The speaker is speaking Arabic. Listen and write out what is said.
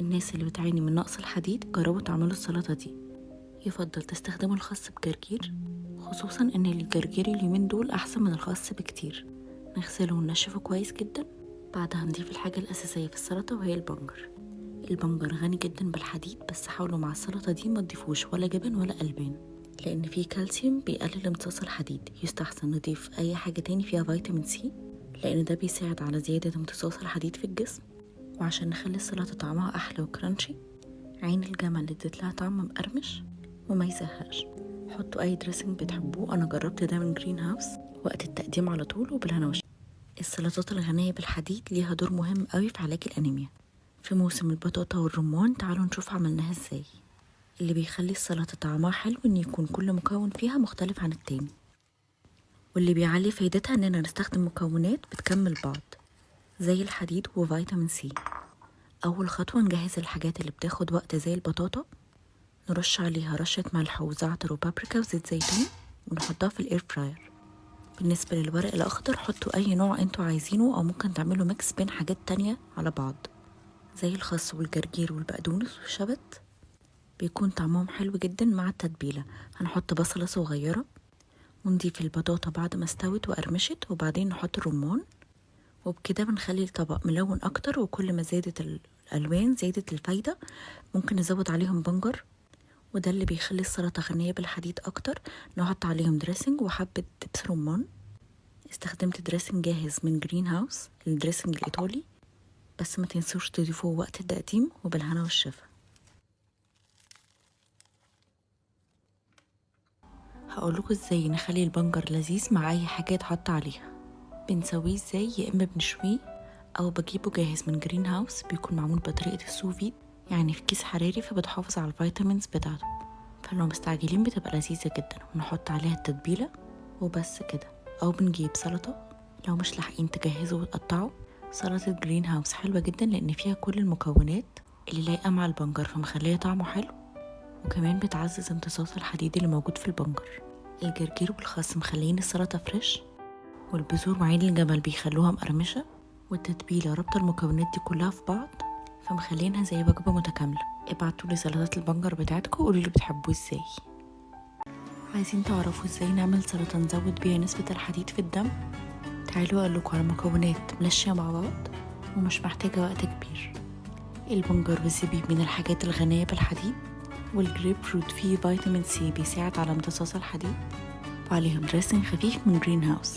الناس اللي بتعاني من نقص الحديد جربوا تعملوا السلطة دي. يفضل تستخدموا الخس بجرجير، خصوصا ان الجرجير اليومين دول احسن من الخس بكتير. نغسله وننشفه كويس جدا. بعدها نضيف الحاجة الأساسية في السلطة وهي البنجر. البنجر غني جدا بالحديد، بس حاولوا مع السلطة دي ما تضيفوش ولا جبن ولا ألبان، لأن فيه كالسيوم بيقلل امتصاص الحديد. يستحسن نضيف أي حاجة تاني فيها فيتامين سي، لأن ده بيساعد على زيادة امتصاص الحديد في الجسم. وعشان نخلي السلطة طعمها أحلى وكرانشي، عين الجمل اللي ادت لها طعم مقرمش وما يزهقش. حطوا أي دريسنج بتحبوه، أنا جربت ده من جرين هاوس وقت التقديم على طول وبالهنا والشفا. السلطات الغنية بالحديد ليها دور مهم قوي في علاج الأنيميا. في موسم البطاطا والرمان تعالوا نشوف عملناها ازاي. اللي بيخلي السلطة طعمها حلو ان يكون كل مكون فيها مختلف عن التاني، واللي بيعلي فايدتها اننا نستخدم مكونات بتكمل بعض زي الحديد وفيتامين سي. اول خطوة نجهز الحاجات اللي بتاخد وقت زي البطاطا، نرش عليها رشة ملح وزعتر وبابريكا وزيت زيتون ونحطها في الاير فراير. بالنسبة للورق الأخضر حطوا أي نوع انتوا عايزينه، أو ممكن تعملوا ميكس بين حاجات تانية على بعض زي الخس والجرجير والبقدونس والشبت، بيكون طعمهم حلو جدا مع التتبيلة. هنحط بصلة صغيرة ونضيف البطاطا بعد ما استوت وقرمشت، وبعدين نحط الرمان، وبكده بنخلي الطبق ملون أكتر. وكل ما زادت الألوان زادت الفايدة. ممكن نزود عليهم بنجر، وده اللي بيخلي السلطة غنية بالحديد أكتر. نحط عليهم دريسنج وحبة دبس رمان. استخدمت دريسنج جاهز من جرين هاوس، الدريسنج الإيطالي، بس ما تنسوش تضيفوه وقت التقديم وبالهنا والشفا. هقولكوا ازاي نخلي البنجر لذيذ مع اي حاجة يتحط عليها. بنسويه ازاي؟ يا اما بنشويه او بجيبه جاهز من جرين هاوس، بيكون معمول بطريقة السوفيد، يعني في كيس حراري، فبتحافظ على الفيتامينز بتاعته. فلو مستعجلين بتبقى لذيذة جدا. ونحط عليها التتبيلة وبس كده. او بنجيب سلطة لو مش لاحقين تجهزوا وتقطعوا. سلطة جرين هاوس حلوة جدا لان فيها كل المكونات اللي لايقة مع البنجر، فمخليه طعمه حلو، وكمان بتعزز امتصاص الحديد اللي موجود في البنجر. الجرجير والخس مخلين السلطة فريش، والبذور وعين الجمل بيخلوها مقرمشة، والتتبيلة رابطة المكونات دي كلها في بعض، فمخلينها زي وجبة متكاملة. ابعتولي سلطات البنجر بتاعتكم وقولولي بتحبوه ازاي. عايزين تعرفوا ازاي نعمل سلطة نزود بيها نسبة الحديد في الدم؟ تعالوا اقولكوا على مكونات ماشية مع بعض ومش محتاجة وقت كبير. البنجر والزبيب من الحاجات الغنية بالحديد، والجريب فروت فيه فيتامين سي بيساعد على امتصاص الحديد، وعليهم دريسنج خفيف من جرين هاوس.